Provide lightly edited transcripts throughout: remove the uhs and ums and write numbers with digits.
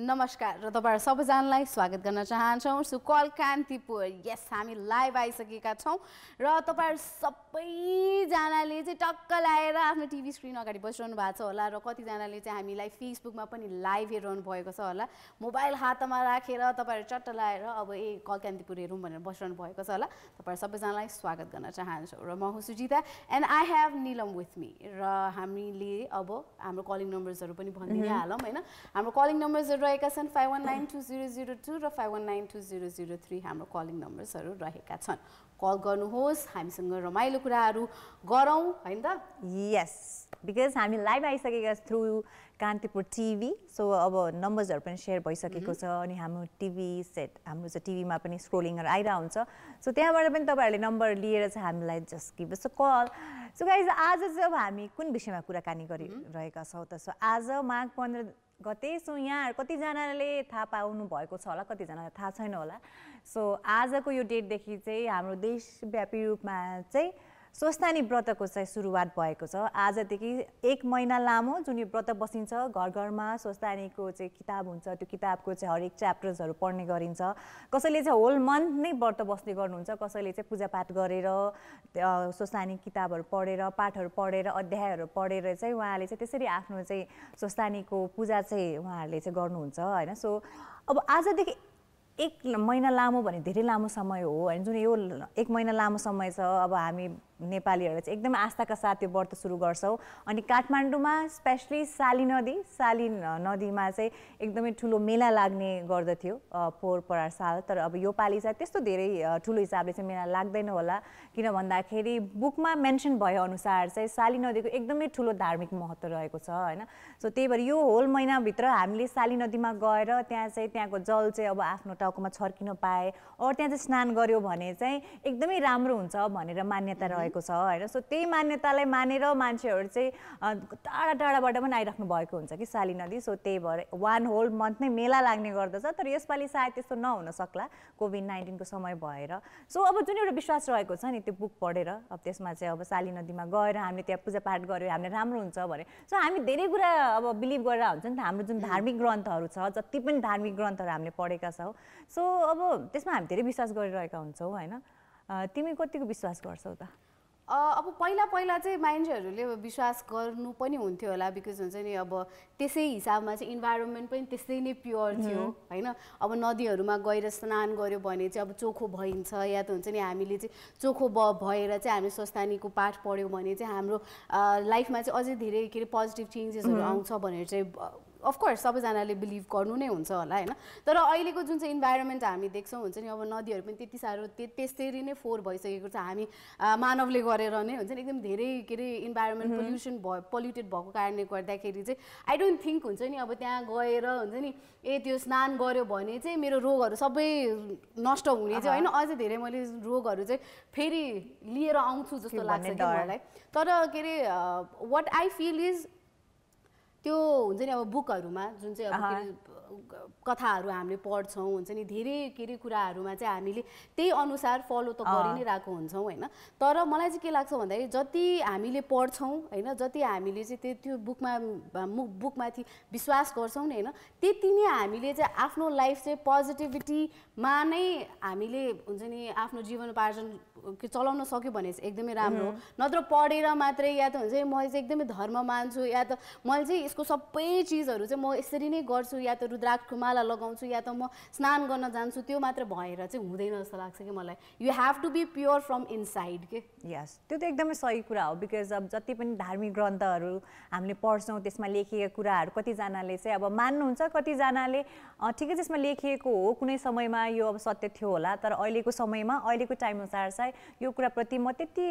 नमस्कार र तपाईहरु सबैजनालाई स्वागत गर्न चाहन्छौं सो कल कान्तिपुर यस हामी लाइभ आइसकेका छौं र तपाईहरु सबैजनाले चाहिँ टक्क लाएर आफ्नो टिभी स्क्रिन अगाडि बसिरहनु भएको छ होला र कति जनाले चाहिँ हामीलाई फेसबुकमा पनि लाइभ हेरिरहनु भएको छ होला मोबाइल हातमा राखेर तपाईहरु चट्ट लाएर अब कल कान्तिपुर हेरौं भनेर बसिरहनु भएको छ होला तपाईहरु सबैजनालाई स्वागत गर्न चाहन्छु र म हुँ Sujita and I have Neelam with me र हामीले अब हाम्रो कलिङ नम्बर्सहरु पनि भनिदिनै हालौं हैन हाम्रो कलिङ नम्बर्सहरु रहेका छन् 51920002 र 51920003 हाम्रो कलिङ नम्बर्सहरु रहेका छन् कल गर्नुहोस् हामीसँग रमाइलो कुराहरु गरौँ हैन त यस बिकज हामी लाइभ आइसकेका थ्रु कान्तिपुर टिभी सो अब नम्बर्सहरु पनि शेयर भइसकेको छ अनि हाम्रो टिभी सेट हाम्रो चाहिँ टिभीमा पनि स्क्रोलिङहरु आइरा हुन्छ सो त्यहाँबाट पनि तपाईहरुले नम्बर लिएर चाहिँ हामीलाई just give us a call so guys आज चाहिँ अब हामी कुन विषयमा कुराकानी गरिरहेका छौं त सो आज माघ 15 गते सो यहाँ कतिजनाले थाहा पाउनु भएको छ होला कतिजनालाई थाहा छैन होला सो आजको यो डेटदेखि चाहिँ हाम्रो देशव्यापी रूपमा चाहिँ स्वस्थानी व्रतको चाहिँ सुरुवात भएको छ आजदेखि 1 महिना लामो जुन यो व्रत बसिन्छ घर घरमा स्वस्थानीको चाहिँ किताब हुन्छ त्यो किताबको चाहिँ हरेक च्याप्टर्सहरु पढ्ने गरिन्छ कसैले चाहिँ होल मन्थ नै व्रत बस्ने गर्नुहुन्छ कसैले चाहिँ पूजापाठ गरेर स्वस्थानी किताबहरु पढेर पाठहरु पढेर अध्यायहरु पढेर चाहिँ उहाँले चाहिँ त्यसरी आफ्नो चाहिँ स्वस्थानीको पूजा चाहिँ उहाँहरूले चाहिँ गर्नुहुन्छ हैन सो अब आजदेखि 1 महिना लामो भने धेरै लामो समय हो हैन जुन यो 1 महिना लामो समय छ अब हामी नेपालीहरुले चाहिँ एकदमै आस्थाका साथ यो व्रत सुरु गर्छौं अनि काठमाडौँमा स्पेशली साली नदीमा चाहिँ एकदमै ठूलो मेला लाग्ने गर्दथ्यो पोहोर परार साल तर अब यो पाली चाहिँ त्यस्तो धेरै ठूलो हिसाबले चाहिँ मेला लाग्दैन होला किन भन्दाखेरि बुकमा मेन्सन भए अनुसार चाहिँ साली नदीको एकदमै ठूलो धार्मिक महत्व रहेको छ हैन सो त्यही भएर यो होल महिना भित्र हामीले साली नदीमा गएर त्यहाँ चाहिँ त्यहाँको जल चाहिँ अब आफ्नो टाउकोमा छर्किन पाए और त्यहाँ चाहिँ स्नान गर्यो भने चाहिँ एकदमै राम्रो हुन्छ भनेर मान्यता रहेको छ हैन सो त्यही मान्यतालाई मानेर मान्छेहरु चाहिँ टाढा टाढाबाट पनि आइराख्नु भएको हुन्छ कि साली नदी सो त्यही भएर 1 होल मन्थ नै मेला लाग्ने गर्दछ तर यसपालि सायद त्यस्तो नहुन सक्ला कोभिड-19 को समय भएर सो अब जुन एउटा विश्वास रहेको छ नि त्यो बुक पढेर अब त्यसमा चाहिँ अब साली नदीमा गएर हामीले त्यहाँ पूजापाठ गर्यो हामीले राम्रो हुन्छ भने सो हामी धेरै कुरा अब बिलिभ गरेर हुन्छ नि त हाम्रो जुन धार्मिक ग्रन्थहरु छ जति पनि धार्मिक ग्रन्थहरु हामीले पढेका छौं सो अब त्यसमा हामी धेरै विश्वास गरिरहेका हुन्छौं हैन तिमी कतिको विश्वास गर्छौ त अब पहिला चाहिँ मान्छेहरुले विश्वास गर्नु पनि हुन्थ्यो होला बिकज हुन्छ नि अब त्यसै हिसाबमा चाहिँ इन्भाइरोनमेन्ट पनि त्यसै नै प्योर थियो हैन अब नदीहरुमा गएर स्नान गर्यो भने चाहिँ अब चोखो भइन्छ या त हुन्छ नि हामीले चाहिँ चोखो भएर चाहिँ हामी स्वस्थानीको पाठ पढ्यो भने चाहिँ हाम्रो लाइफमा चाहिँ अझै धेरै के पोजिटिभ चेन्जेसहरु आउँछ भनेर चाहिँ अफ कोर्स सबैजनाले बिलिभ गर्नु नै हुन्छ होला हैन तर अहिलेको जुन चाहिँ इन्भाइरोनमेन्ट हामी देख्छौं हुन्छ नि अब नदीहरु पनि त्यति सारो त्यसरी नै फोहोर भइसकेको छ हामी मानवले गरेर नै हुन्छ नि एकदम धेरै के इन्भाइरोनमेन्ट पोल्युटेड भएको कारणले गर्दाखेरि चाहिँ आई डोन्ट थिंक हुन्छ नि अब त्यहाँ गएर हुन्छ नि त्यो स्नान गर्यो भने चाहिँ मेरो रोगहरु सबै नष्ट हुने चाहिँ हैन अझै धेरै मैले रोगहरु चाहिँ फेरि लिएर आउँछु जस्तो लाग्छ कि मलाई तर के व्हाट आई फिल इज त्यो हुन्छ नि अब बुकहरुमा जुन चाहिँ अब कथाहरु हामीले पढ्छौं हुन्छ नि धेरै के कुराहरुमा चाहिँ हामीले त्यही अनुसार फलो त गरि नै राखेको हुन्छौं हैन तर मलाई चाहिँ के लाग्छ भन्दाखेरि जति हामीले पढ्छौं हैन जति हामीले चाहिँ त्यो बुकमाथि विश्वास गर्छौं नि हैन त्यति नै हामीले चाहिँ आफ्नो लाइफ चाहिँ पोजिटिभिटीमा नै हामीले हुन्छ नि आफ्नो जीवनोपार्जन चलाउन सक्यो भने चाहिँ एकदमै राम्रो नत्र पढेर मात्रै या त हुन्छ नि म चाहिँ एकदमै धर्म मान्छु या त मैले चाहिँ यसको सबै चीजहरु चाहिँ म यसरी नै गर्छु या त रुद्राक्षको माला लगाउँछु या त म स्नान गर्न जान्छु त्यो मात्र भएर चाहिँ हुँदैन जस्तो लाग्छ कि मलाई you have to be pure from inside के यस त्यो त एकदमै सही कुरा हो बिकज अब जति पनि धार्मिक ग्रन्थहरु हामीले पढ्छौं त्यसमा लेखिएको कुराहरु कति जनाले चाहिँ अब मान्नुहुन्छ कति जनाले ठिकै त्यसमा लेखिएको हो कुनै समयमा यो अब सत्य थियो होला तर अहिलेको समयमा अहिलेको टाइम अनुसार चाहिँ यो कुरा प्रति म त्यति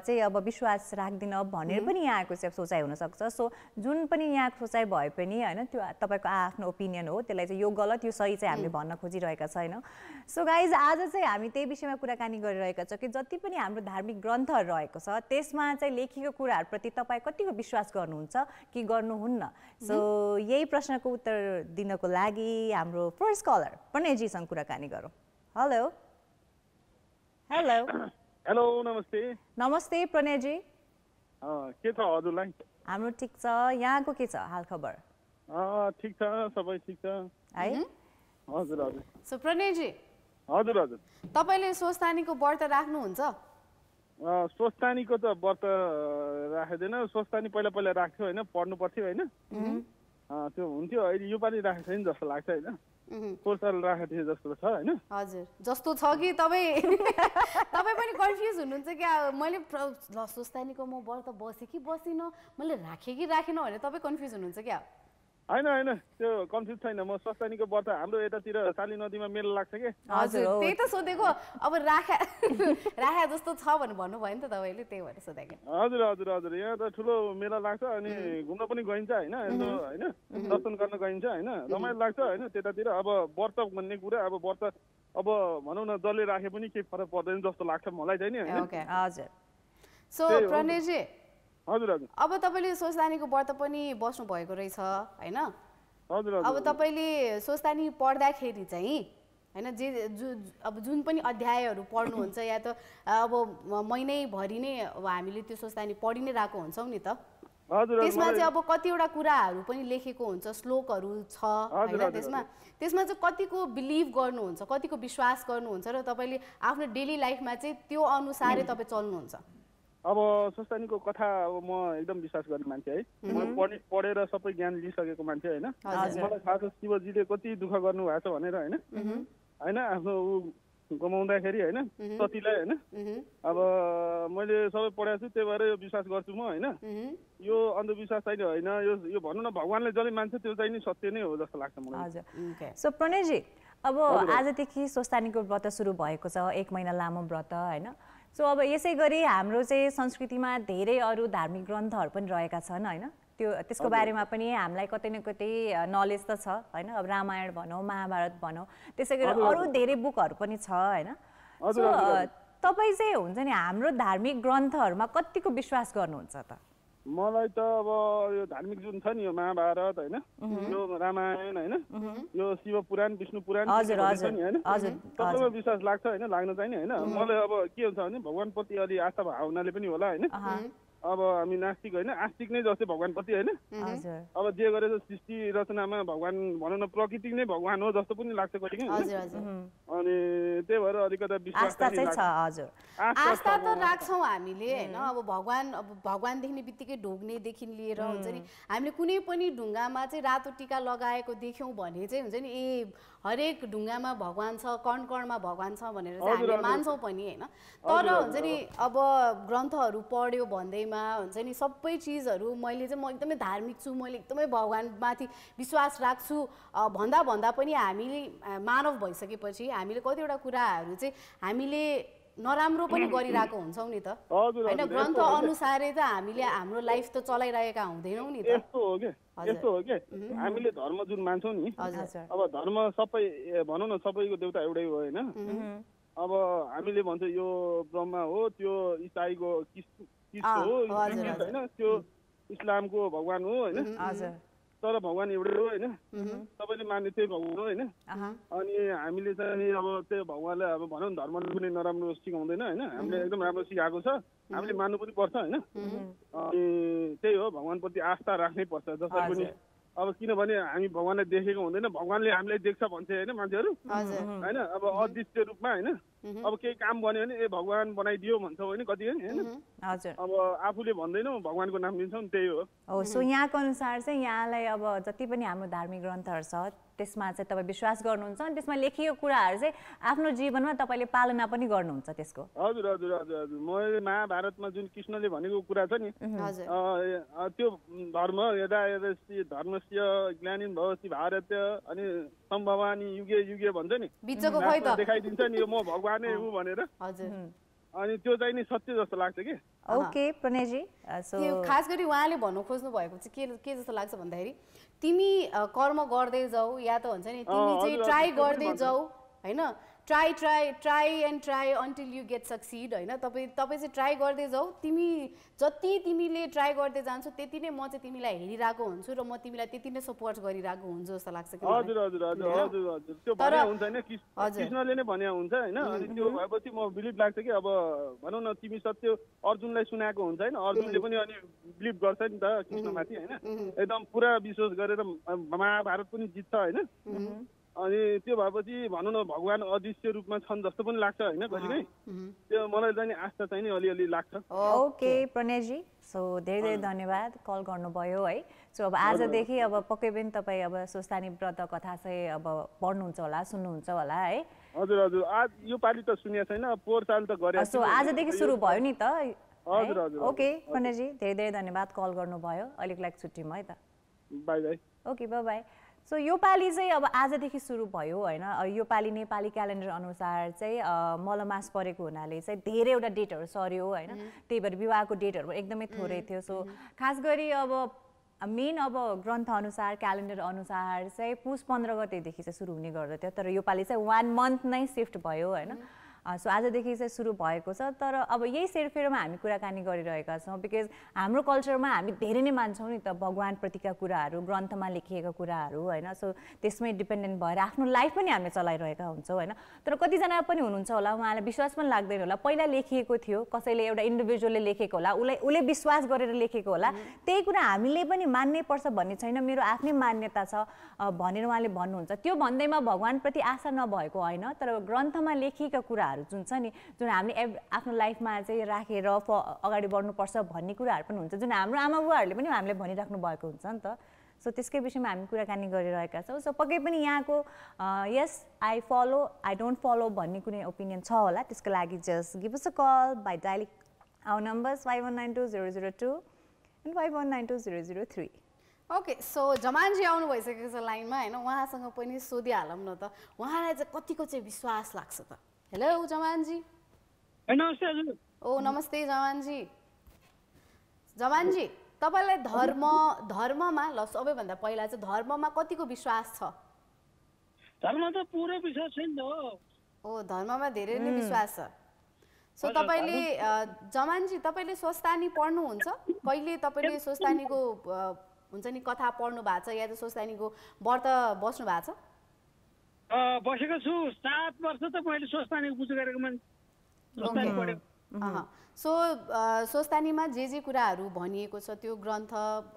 चाहिँ अब विश्वास राख्दिन भनेर पनि यहाँको चाहिँ सोचाइ हुन सक्छ सो जुन पनि यहाँको सोचाइ भए पनि हैन त्यो तपाईको आफ्नो ओपिनियन हो हो त्यसलाई चाहिँ यो गलत यो सही चाहिँ हामीले भन्न खोजिरहेका छैनौँ सो गाइज आज चाहिँ हामी त्यही विषयमा कुराकानी गरिरहेका छौँ कि जति पनि हाम्रो धार्मिक ग्रन्थहरू रहेको छ त्यसमा चाहिँ लेखिएको कुराहरूप्रति तपाईँ कतिको विश्वास गर्नुहुन्छ कि गर्नुहुन्न सो यही प्रश्नको उत्तर दिनको लागि हाम्रो फर्स्ट कलर प्रणयजीसँग कुराकानी गरौँ हेलो हेलो हेलो नमस्ते नमस्ते प्रणयजी के छ हजुरलाई हाम्रो ठिक छ यहाँको के छ हालखबर ठिक छ सबै ठिक छ है हजुर हजुर सो प्रणयजी हजुर हजुर तपाईँले स्वस्थानीको व्रत राख्नुहुन्छ स्वस्थानीको त व्रत राखेदैन स्वस्थानी पहिला पहिला राख्थ्यो होइन पढ्नु पर्थ्यो होइन त्यो हुन्थ्यो अहिले योपालि राखेको छैन जस्तो लाग्छ होइन पोहोर साल राखेको थियो जस्तो छ होइन हजुर जस्तो छ कि तपाईँ पनि कन्फ्युज हुनुहुन्छ क्या मैले ल स्वस्थानीको म व्रत बसेँ कि बसिनँ मैले राखेँ कि राखेन भनेर तपाईँ कन्फ्युज हुनुहुन्छ क्या होइन होइन त्यो कन्फ्युज छैन म स्वस्थानीको व्रत हाम्रो यतातिर साली नदीमा मेला लाग्छ कि हजुर त्यही त सोधेको अब राखे जस्तो छ भनेर भन्नुभयो नि त तपाईँले त्यही भएर सोधेको हजुर हजुर हजुर यहाँ त ठुलो मेला लाग्छ अनि घुम्न पनि गइन्छ होइन यसो होइन दर्शन गर्न गइन्छ होइन रमाइलो लाग्छ होइन त्यतातिर अब व्रत भन्ने कुरा अब व्रत अब भनौँ न जसले राखे पनि केही फरक पर्दैन जस्तो लाग्छ मलाई चाहिँ नि होइन हजुर सो प्रणयजी हजुर हजुर अब तपाईँले स्वस्थानीको व्रत पनि बस्नु भएको रहेछ होइन हजुर अब तपाईँले स्वस्थानी पढ्दाखेरि चाहिँ होइन अब जुन पनि अध्यायहरू पढ्नुहुन्छ या त अब महिनैभरि नै अब हामीले त्यो स्वस्थानी पढि नै रहेको हुन्छौँ नि त त्यसमा चाहिँ अब कतिवटा कुराहरू पनि लेखेको हुन्छ श्लोकहरू छ होइन त्यसमा चाहिँ कतिको बिलिभ गर्नुहुन्छ कतिको विश्वास गर्नुहुन्छ र तपाईँले आफ्नो डेली लाइफमा चाहिँ त्यो अनुसारै तपाईँ चल्नुहुन्छ अब स्वस्थानीको कथा अब म एकदम विश्वास गर्ने मान्छे है म पढेर सबै ज्ञान लिइसकेको मान्छे होइन मलाई थाहा छ शिवजीले कति दुःख गर्नु भएको छ भनेर होइन होइन आफ्नो गमाउँदाखेरि होइन सतीलाई होइन अब मैले सबै पढाएको छु त्यही भएर यो विश्वास गर्छु म होइन यो अन्धविश्वास चाहिँ होइन यो भनौँ न भगवान्ले जसले मान्छ त्यो चाहिँ नि सत्य नै हो जस्तो लाग्छ मलाई हजुर सो प्रणयजी अब आजदेखि स्वस्थानीको व्रत सुरु भएको छ 1 महिना लामो व्रत होइन सो अब यसै गरी हाम्रो चाहिँ संस्कृतिमा धेरै अरू धार्मिक ग्रन्थहरू पनि रहेका छन् होइन त्यसको बारेमा पनि हामीलाई कतै न कतै नलेज त छ होइन अब रामायण भनौँ महाभारत भनौँ त्यसै गरी अरू धेरै बुकहरू पनि छ होइन सो तपाईँ चाहिँ हुन्छ नि हाम्रो धार्मिक ग्रन्थहरूमा कतिको विश्वास गर्नुहुन्छ त मलाई त अब यो धार्मिक जुन छ नि यो महाभारत होइन यो रामायण होइन यो शिव पुराण विष्णु पुराण छ नि होइन सबैमा विश्वास लाग्छ होइन लाग्न चाहिँ नि होइन मलाई अब के हुन्छ भने भगवानप्रति अलि आस्था भावनाले पनि होला होइन अब हामी नास्तिक होइन आस्तिक नै जस्तै भगवानप्रति होइन अब जे गरेर सृष्टि रचनामा भगवान भनौँ न प्रकृति नै भगवान हो जस्तो पनि लाग्छ कहिले अनि त्यही भएर अलिकति विश्वास आस्था त राख्छौँ हामीले होइन अब भगवान देख्ने बित्तिकै ढोग्नेदेखि लिएर हुन्छ नि हामीले कुनै पनि ढुङ्गामा चाहिँ रातो टिका लगाएको देख्यौँ भने चाहिँ हुन्छ नि ए हरेक ढुङ्गामा भगवान छ कण कणमा भगवान छ भनेर चाहिँ हामीले मान्छौँ पनि होइन तर हुन्छ नि अब ग्रन्थहरू पढ्यो भन्दैमा हुन्छ नि सबै चिजहरू मैले चाहिँ म एकदमै धार्मिक छु मैले एकदमै भगवानमाथि विश्वास राख्छु भन्दा पनि हामीले मानव भइसकेपछि हामीले कतिवटा कुराहरू चाहिँ हामीले नराम्रो पनि गरिरहेको हुन्छौँ नि त होइन ग्रन्थ अनुसारै त हामीले हाम्रो लाइफ त चलाइरहेका हुँदैनौँ नि त यस्तो हो कि हामीले धर्म जुन मान्छौँ नि अब धर्म सबै भनौँ न सबैको देउता एउटै हो होइन अब हामीले भन्छ यो ब्रह्मा हो त्यो इसाईको हो होइन त्यो इस्लामको भगवान हो होइन तर भगवान एउटै हो होइन सबैले मान्ने त्यही भगवान हो होइन अनि हामीले चाहिँ अब त्यो भगवानलाई अब भनौँ न धर्मले कुनै नराम्रो सिकाउँदैन होइन हामीले एकदम राम्रो सिकाएको छ हामीले मान्नु पनि पर्छ होइन अनि त्यही हो भगवानप्रति आस्था राख्नै पर्छ जसरी पनि अब किनभने हामी भगवानलाई देखेको हुँदैन भगवानले हामीलाई देख्छ भन्छ होइन मान्छेहरू होइन अब अदृश्य रूपमा होइन अब केही काम भन्यो भने ए भगवान बनाइदियो भन्छौँ होइन कति होइन अब आफूले भन्दैनौँ भगवानको नाम लिन्छौँ नि त्यही हो सो यहाँको अनुसार चाहिँ यहाँलाई अब जति पनि हाम्रो धार्मिक ग्रन्थहरू छ त्यसमा चाहिँ तपाईँ विश्वास गर्नुहुन्छ अनि त्यसमा लेखिएको कुराहरू चाहिँ आफ्नो जीवनमा तपाईँले पालना पनि गर्नुहुन्छ त्यसको हजुर हजुर हजुर हजुर मैले महाभारतमा जुन कृष्णले भनेको कुरा छ नि त्यो धर्म यदा धर्मस्य ज्ञानी भवति भारत अनि सम्भवानी युगे युगे भन्छ नि देखाइदिन्छ नि यो म भगवानै हुँ भनेर अनि त्यो चाहिँ नि सत्य जस्तो लाग्छ कि। ओके प्रणयजी, सो खास गरी उहाँले भन्नु खोज्नु भएको चाहिँ के जस्तो लाग्छ भन्दाखेरि तिमी कर्म गर्दै जाऊ या त हुन्छ नि तिमी चाहिँ ट्राई गर्दै जाऊ हैन, try and try until you get succeed हैन। तपाईँ चाहिँ ट्राई गर्दै जाऊ, तिमी जति तिमीले ट्राई गर्दै जान्छौ त्यति नै म चाहिँ तिमीलाई हेरिरहेको हुन्छु र म तिमीलाई त्यति नै सपोर्ट गरिरहेको हुन्छु जस्तो लाग्छ कि। हजुर हजुर हजुर हजुर हजुर त्यो भने हुन्छ हैन, कृष्णले नै भने हुन्छ हैन। अनि त्यो भएपछि म बिलिभ लाग्छ कि अब भनौँ न तिमी सत्य अर्जुनलाई सुनाएको हुन्छ हैन, अर्जुनले पनि अनि बिलिभ गर्छ नि त कृष्णमाथि हैन, एकदम पुरा विश्वास गरेर महाभारत पनि जित्छ हैन। अनि त्यो भएपछि भनौँ न भगवान अदृश्य रूपमा छन् जस्तो पनि लाग्छ हैन कहिलेकाहीँ। त्यो मलाई चाहिँ आस्था चाहिँ नि अलिअलि लाग्छ। ओके प्रणयजी, सो धेरै धेरै धन्यवाद कल गर्नुभयो है। सो अब आजदेखि अब पक्कै पनि तपाईँ अब स्वस्थानी व्रत कथा चाहिँ अब पढ्नुहुन्छ होला, सुन्नुहुन्छ होला है। हजुर हजुर, आज यो पालि त सुनेको छैन, पोहोर साल त गरे। सो आजदेखि सुरु भयो नि त। हजुर हजुर। ओके प्रणयजी, धेरै धेरै धन्यवाद कल गर्नुभयो। अलिक लाइक छुट्टीमा है त। By by. Okay bye by. So यो पालि चाहिँ अब आजदेखि सुरु भयो होइन। यो पालि नेपाली क्यालेन्डर अनुसार चाहिँ मलमास परेको हुनाले चाहिँ धेरैवटा डेटहरू सर्यो होइन। त्यही भएर विवाहको डेटहरू एकदमै थोरै थियो। सो खास गरी अब मेन अब ग्रन्थ अनुसार क्यालेन्डर अनुसार चाहिँ पुस 15 गतेदेखि चाहिँ सुरु हुने गर्दथ्यो, तर यो पालि चाहिँ 1 मन्थ नै सिफ्ट भयो होइन। सो आजदेखि चाहिँ सुरु भएको छ। तर अब यही सेरफेरमा हामी कुराकानी गरिरहेका छौँ बिकज हाम्रो कल्चरमा हामी धेरै नै मान्छौँ नि त भगवानप्रतिका कुराहरू, ग्रन्थमा लेखिएका कुराहरू होइन। सो त्यसमै डिपेन्डेन्ट भएर आफ्नो लाइफ पनि हामी चलाइरहेका हुन्छौँ होइन। तर कतिजना पनि हुनुहुन्छ होला उहाँलाई विश्वास पनि लाग्दैन होला, पहिला लेखिएको थियो, कसैले एउटा इन्डिभिजुअलले लेखेको होला, उसले विश्वास गरेर लेखेको होला, त्यही कुरा हामीले पनि मान्नै पर्छ भन्ने छैन, मेरो आफ्नै मान्यता छ भनेर उहाँले भन्नुहुन्छ। त्यो भन्दैमा भगवानप्रति आशा नभएको होइन, तर ग्रन्थमा लेखिएका कुराहरू जुन छ नि, जुन हामीले आफ्नो लाइफमा चाहिँ राखेर अगाडि बढ्नुपर्छ भन्ने कुराहरू पनि हुन्छ, जुन हाम्रो आमा बुवाहरूले पनि हामीले भनिराख्नु भएको हुन्छ नि त। सो त्यसकै विषयमा हामी कुराकानी गरिरहेका छौँ। सो पक्कै पनि यहाँको yes I follow I don't follow भन्ने कुनै ओपिनियन छ होला, त्यसको लागि just give us a call by dialing our numbers 51920002 and 51920003। Okay, so जमानजी आउनु भइसकेको छ लाइनमा होइन, उहाँसँग पनि सोधिहालौँ न त उहाँलाई चाहिँ कतिको चाहिँ विश्वास लाग्छ त। हेलो जमानजी। नमस्ते हजुर। ओ नमस्ते जमानजी। जमानजी तपाईँलाई धर्ममा ल सबैभन्दा पहिला चाहिँ धर्ममा कतिको विश्वास छ? धर्म त पुरै विश्वास छैन त। ओ धर्ममा धेरै नै विश्वास छ। सो तपाईँले जमानजी तपाईँले स्वस्थानी पढ्नुहुन्छ? कहिले तपाईँले स्वस्थानीको हुन्छ नि कथा पढ्नु भएको छ या त स्वस्थानीको व्रत बस्नु भएको छ? बसेको छु 7 वर्ष त मैले स्वस्थानीको पूजा गरेको मान्छे। स्वस्थानी पढेको। सो स्वस्थानीमा जे कुराहरू भनिएको छ त्यो ग्रन्थ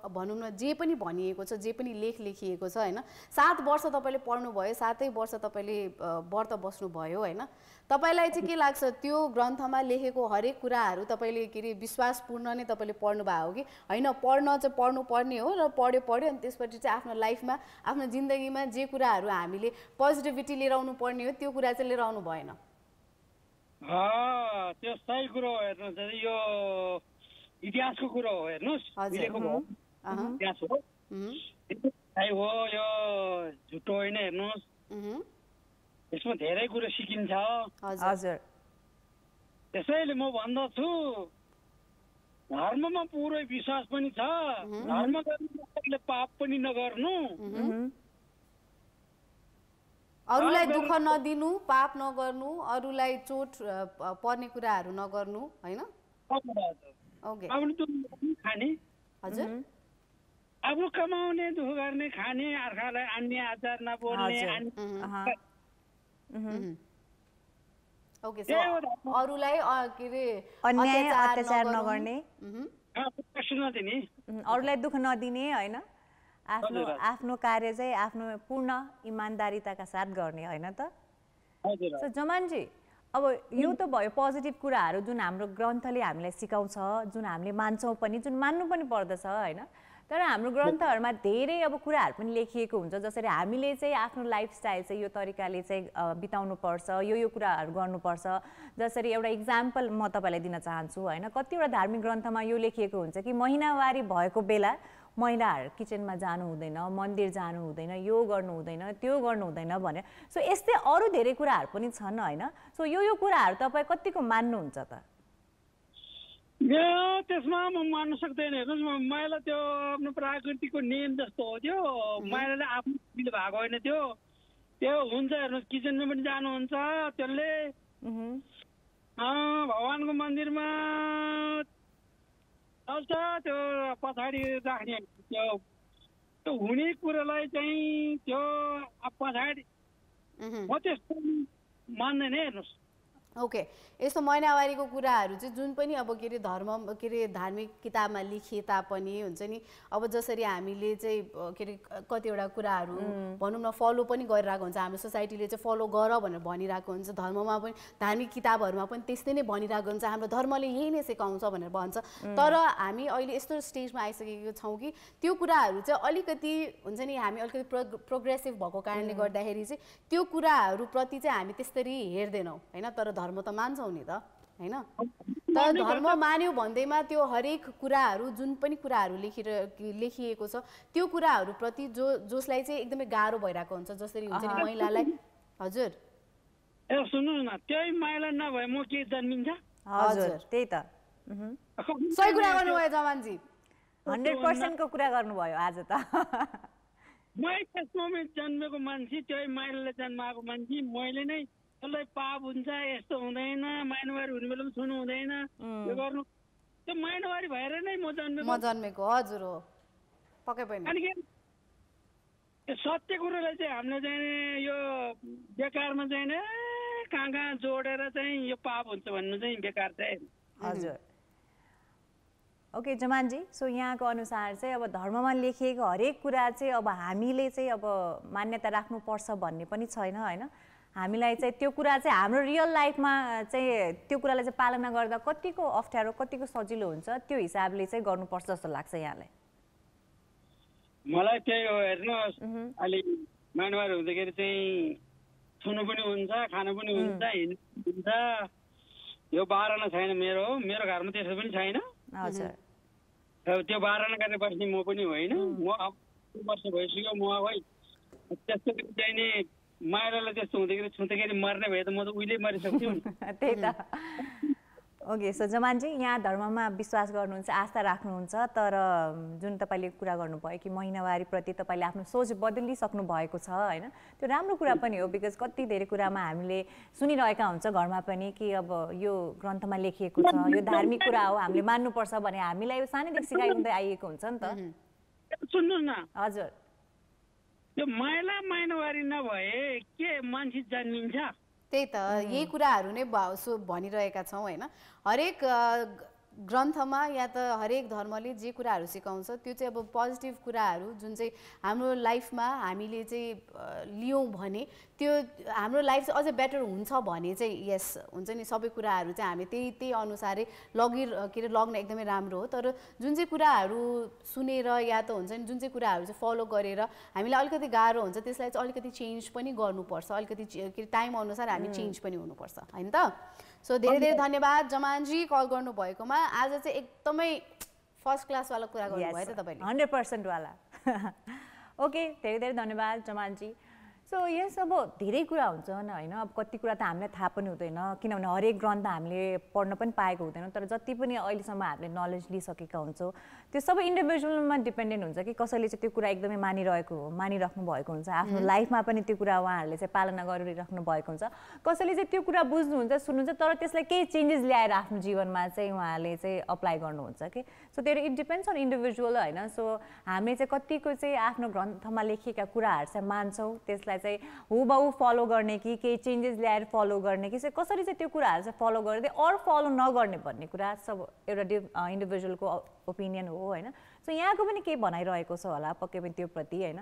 भनौँ न जे पनि भनिएको छ, जे पनि लेखिएको छ होइन, 7 वर्ष तपाईँले पढ्नुभयो, 7 वर्ष तपाईँले व्रत बस्नुभयो होइन। तपाईँलाई चाहिँ के लाग्छ त्यो ग्रन्थमा लेखेको हरेक कुराहरू तपाईँले के अरे विश्वासपूर्ण नै तपाईँले पढ्नु भएको हो कि होइन? पढ्न चाहिँ पढ्नुपर्ने हो र पढ्यो अनि त्यसपछि चाहिँ आफ्नो लाइफमा आफ्नो जिन्दगीमा जे कुराहरू हामीले पोजिटिभिटी लिएर आउनु पर्ने हो त्यो कुरा चाहिँ लिएर आउनु भएन? त्यो सही कुरो हो। हेर्नुहोस् यो इतिहासको कुरो हो, हेर्नुहोस् इतिहास हो, सही हो, यो झुटो होइन। हेर्नुहोस् यसमा धेरै कुरो सिकिन्छ। हजुर। त्यसैले म भन्दछु धर्ममा पुरै विश्वास पनि छ, धर्म गर्नु पाप पनि नगर्नु, अरूलाई दुःख नदिनु, पाप नगर्नु, अरूलाई चोट पर्ने कुराहरू नगर्नु होइन? ओके। खाने हजुर, आफ्नो कमाउने दुःख गर्ने खाने, अर्कालाई अन्य आचार नबोल्ने। ओके, सो अरूलाई के अरे अन्याय अत्याचार नगर्ने, नदिने, अरूलाई दुःख नदिने होइन, आफ्नो कार्य चाहिँ आफ्नो पूर्ण इमान्दारिताका साथ गर्ने होइन त। सो जमानजी अब यो त भयो पोजिटिभ कुराहरू जुन हाम्रो ग्रन्थले हामीलाई सिकाउँछ, जुन हामीले मान्छौँ पनि, जुन मान्नु पनि पर्दछ होइन। तर हाम्रो ग्रन्थहरूमा धेरै अब कुराहरू पनि लेखिएको हुन्छ जसरी हामीले चाहिँ आफ्नो लाइफस्टाइल चाहिँ यो तरिकाले चाहिँ बिताउनु पर्छ, यो कुराहरू गर्नुपर्छ। जसरी एउटा इक्जाम्पल म तपाईँलाई दिन चाहन्छु होइन, कतिवटा धार्मिक ग्रन्थमा यो लेखिएको हुन्छ कि महिनावारी भएको बेला महिलाहरू किचनमा जानु हुँदैन, मन्दिर जानु हुँदैन, यो गर्नु हुँदैन, त्यो गर्नु हुँदैन भनेर। सो यस्तै अरू धेरै कुराहरू पनि छन् होइन। सो यो कुराहरू तपाईँ कतिको मान्नुहुन्छ त? त्यसमा म मान्न सक्दैन। हेर्नुहोस् मायालाई त्यो आफ्नो प्राकृतिकको नियम जस्तो हो त्यो। मायाले आफ्नो भएको होइन त्यो हुन्छ। हेर्नुहोस् किचनमा पनि जानुहुन्छ त्यसले भगवानको मन्दिरमा चल्छ त्यो पछाडि राख्ने त्यो हुने कुरालाई चाहिँ त्यो पछाडि म त्यस्तो मान्दैन। हेर्नुहोस् ओके, यस्तो महिनावारीको कुराहरू चाहिँ जुन पनि अब के अरे धार्मिक किताबमा लेखिए तापनि हुन्छ नि, अब जसरी हामीले चाहिँ के अरे कतिवटा कुराहरू भनौँ न फलो पनि गरिरहेको हुन्छ, हाम्रो सोसाइटीले चाहिँ फलो गर भनेर भनिरहेको हुन्छ, धर्ममा पनि धार्मिक किताबहरूमा पनि त्यस्तै नै भनिरहेको हुन्छ, हाम्रो धर्मले यही नै सिकाउँछ भनेर भन्छ। तर हामी अहिले यस्तो स्टेजमा आइसकेको छौँ कि त्यो कुराहरू चाहिँ अलिकति हुन्छ नि, हामी अलिकति प्रोग्रेसिभ भएको कारणले गर्दाखेरि चाहिँ त्यो कुराहरूप्रति चाहिँ हामी त्यसरी हेर्दैनौँ होइन। तर धर्म त मान्छौँ नि त होइन। तर धर्म मान्यो भन्दैमा त्यो हरेक कुराहरू जुन पनि कुराहरू लेखिएको छ त्यो कुराहरूप्रति जसलाई चाहिँ एकदमै गाह्रो भइरहेको हुन्छ, जसरी हुन्छ नि महिलालाई। हजुर सुन्नुहोस् न, त्यही मायालाई नभए म के जन्मिन्छ? हजुर त्यही त सही कुरा गर्नुभयो जमानजी, 100% को कुरा गर्नुभयो आज त। मै त्यसमा जन्मेको मान्छे, त्यही मायाले जन्माएको मान्छे, मैले नै त्यसलाई पाप हुन्छ यस्तो हुँदैन, महिनावारी हुने बेला पनि छुनु हुँदैन यो गर्नु, त्यो महिनावारी भएर नै म जन्मेको। हजुर हो, पक्कै पनि। अनि सत्य कुरोलाई चाहिँ हामीले चाहिँ यो बेकारमा चाहिँ कहाँ जोडेर चाहिँ यो पाप हुन्छ भन्नु चाहिँ बेकार चाहिँ। हजुर ओके जमानजी, सो यहाँको अनुसार चाहिँ अब धर्ममा लेखिएको हरेक कुरा चाहिँ अब हामीले चाहिँ अब मान्यता राख्नुपर्छ भन्ने पनि छैन होइन। हामीलाई चाहिँ त्यो कुरा चाहिँ हाम्रो रियल लाइफमा चाहिँ त्यो कुरालाई चाहिँ पालना गर्दा कतिको अप्ठ्यारो कतिको सजिलो हुन्छ त्यो हिसाबले चाहिँ गर्नुपर्छ जस्तो लाग्छ यहाँलाई? मलाई त्यही हो। हेर्नुहोस् अहिले महिनावारी हुँदाखेरि चाहिँ छुनु पनि हुन्छ, खानु पनि हुन्छ, हिँड्नु हुन्छ। यो बारना छैन मेरो घरमा त्यसो पनि छैन। हजुर त्यो बारना गरेर बस्ने म पनि होइन। म अब वर्ष भइसक्यो म त्यस्तो चाहिँ नि मायालाई त्यस्तो हुँदाखेरि छुँदाखेरि मर्ने भए त म त उहिले मरिसक्थ्यो। त्यही त। ओके, सो जमानजी यहाँ धर्ममा विश्वास गर्नुहुन्छ, आस्था राख्नुहुन्छ, तर जुन तपाईँले कुरा गर्नुभयो कि महिनावारीप्रति तपाईँले आफ्नो सोच बदलिसक्नु भएको छ होइन, त्यो राम्रो कुरा पनि हो। बिकज कति धेरै कुरामा हामीले सुनिरहेका हुन्छ घरमा पनि कि अब यो ग्रन्थमा लेखिएको छ, यो धार्मिक कुरा हो, हामीले मान्नुपर्छ भने हामीलाई सानैदेखि सिकाइँदै आइएको हुन्छ नि त। सुन्नुहोस् न, हजुर त्यो महिनावारी नभए के मान्छे जन्मिन्छ? त्यही त, यही कुराहरू नै भनिरहेका छौँ होइन। हरेक ग्रन्थमा या त हरेक धर्मले जे कुराहरू सिकाउँछ त्यो चाहिँ अब पोजिटिभ कुराहरू जुन चाहिँ हाम्रो लाइफमा हामीले चाहिँ लियौँ भने त्यो हाम्रो लाइफ चाहिँ अझै बेटर हुन्छ भने चाहिँ यस हुन्छ नि, सबै कुराहरू चाहिँ हामी त्यही अनुसारै लग्न एकदमै राम्रो हो। तर जुन चाहिँ कुराहरू सुनेर या त हुन्छ नि जुन चाहिँ कुराहरू चाहिँ फलो गरेर हामीलाई अलिकति गाह्रो हुन्छ त्यसलाई चाहिँ अलिकति चेन्ज पनि गर्नुपर्छ, अलिकति टाइम अनुसार हामी चेन्ज पनि हुनुपर्छ होइन त। सो धेरै धन्यवाद जमानजी कल गर्नुभएकोमा। आज चाहिँ एकदमै फर्स्ट क्लासवाला कुरा गर्नुभयो त तपाईँले, 100% वाला। ओके, धेरै धन्यवाद जमानजी। सो यस अब धेरै कुरा हुन्छ होइन, अब कति कुरा त हामीलाई थाहा पनि हुँदैन किनभने हरेक ग्रन्थ हामीले पढ्न पनि पाएको हुँदैन। तर जति पनि अहिलेसम्म हामीले नलेज लिइसकेका हुन्छौँ त्यो सबै इन्डिभिजुअलमा डिपेन्डेन्ट हुन्छ कि कसैले चाहिँ त्यो कुरा एकदमै मानिराख्नु भएको हुन्छ, आफ्नो लाइफमा पनि त्यो कुरा उहाँहरूले चाहिँ पालना गरिराख्नु भएको हुन्छ। कसैले चाहिँ त्यो कुरा बुझ्नुहुन्छ सुन्नुहुन्छ तर त्यसलाई केही चेन्जेस ल्याएर आफ्नो जीवनमा चाहिँ उहाँले चाहिँ अप्लाई गर्नुहुन्छ कि। सो त्यो इट डिपेन्ड्स अन इन्डिभिजुअल होइन। सो हामीले चाहिँ कतिको चाहिँ आफ्नो ग्रन्थमा लेखिएका कुराहरू चाहिँ मान्छौँ, त्यसलाई चाहिँ हुबहु फलो गर्ने कि केही चेन्जेस ल्याएर फलो गर्ने कि चाहिँ कसरी चाहिँ त्यो कुराहरू चाहिँ फलो गर्दै अरू फलो नगर्ने भन्ने कुरा सब एउटा इन्डिभिजुअलको ओपिनियन हो होइन। सो यहाँको पनि केही भनाइरहेको छ होला पक्कै पनि त्यो प्रति होइन।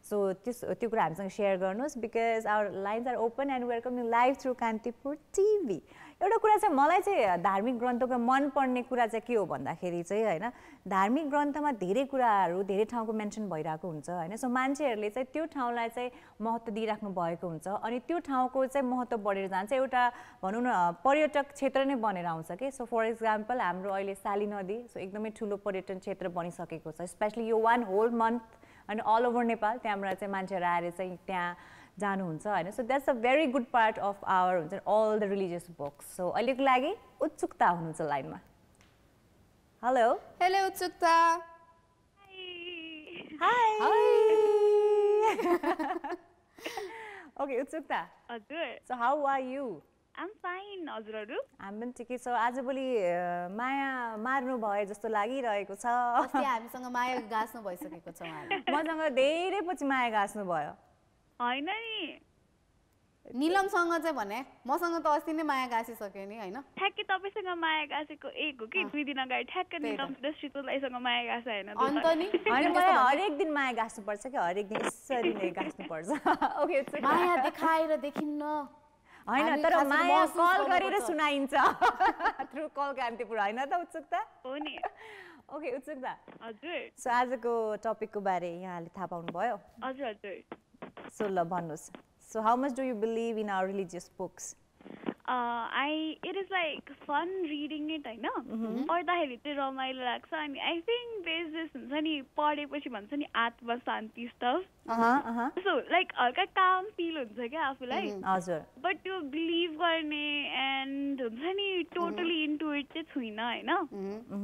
सो त्यो कुरा हामीसँग सेयर गर्नुहोस् because our lines are open and we're coming live through Kantipur TV. एउटा कुरा चाहिँ मलाई चाहिँ धार्मिक ग्रन्थको मनपर्ने कुरा चाहिँ के हो भन्दाखेरि चाहिँ होइन, धार्मिक ग्रन्थमा धेरै कुराहरू धेरै ठाउँको मेन्सन भइरहेको हुन्छ होइन। सो मान्छेहरूले चाहिँ त्यो ठाउँलाई चाहिँ महत्त्व दिइराख्नु भएको हुन्छ अनि त्यो ठाउँको चाहिँ महत्त्व बढेर जान्छ, एउटा भनौँ न पर्यटक क्षेत्र नै बनेर आउँछ कि। सो फर इक्जाम्पल हाम्रो अहिले साली नदी सो एकदमै ठुलो पर्यटन क्षेत्र बनिसकेको छ, स्पेसली यो 1 होल मन्थ अनि अल ओभर नेपाल त्यहाँबाट चाहिँ मान्छेहरू आएर चाहिँ त्यहाँ जानुहुन्छ होइन। So that's a very good part of our हुन्छ all the religious books. So अहिलेको लागि उत्सुकता हुनुहुन्छ लाइनमा? Hello hello Utsukta hi okay Utsukta हजुर so how are you I'm fine हजुरहरू हामी पनि ठिकै छौँ आजभोलि माया मार्नु भयो जस्तो लागिरहेको छ अस्ति हामीसँग माया गाँच्नु भइसकेको छ उहाँले मसँग धेरै पछि माया गाँच्नु भयो होइन नि निलमसँग चाहिँ भने मसँग त अस्ति नै माया गाँसिसक्यो नि होइन ठ्याक्कै तपाईँसँग माया गाँसेको एक हो कि 2 दिन अगाडि ठ्याक्कै निलम दृष्टिकोलाई माया गाँसे होइन अन्त नि होइन मलाई हरेक दिन माया गाँच्नुपर्छ कि हरेक दिन यसरी नै गाँच्नुपर्छ ओके माया देखाएर देखिन्न होइन तर माया कल गरेर सुनाइन्छ थ्रु कल कान्तिपुर होइन त उत्सुकता हो नि ओके उत्सुकता हजुर सो आजको टपिकको बारे यहाँले थाहा पाउनु भयो हजुर हजुर सो ल भन्नुहोस् so how much do you believe in our religious books it is like fun reading it होइन पढ्दाखेरि चाहिँ रमाइलो लाग्छ अनि I think there is this हुन्छ नि पढेपछि भन्छ नि आत्मा शान्ति स्टफ सो लाइक हल्का काम फिल हुन्छ क्या आफूलाई हजुर बट त्यो बिलिभ गर्ने एन्ड हुन्छ नि टोटली इन्टु इट चाहिँ छुइनँ होइन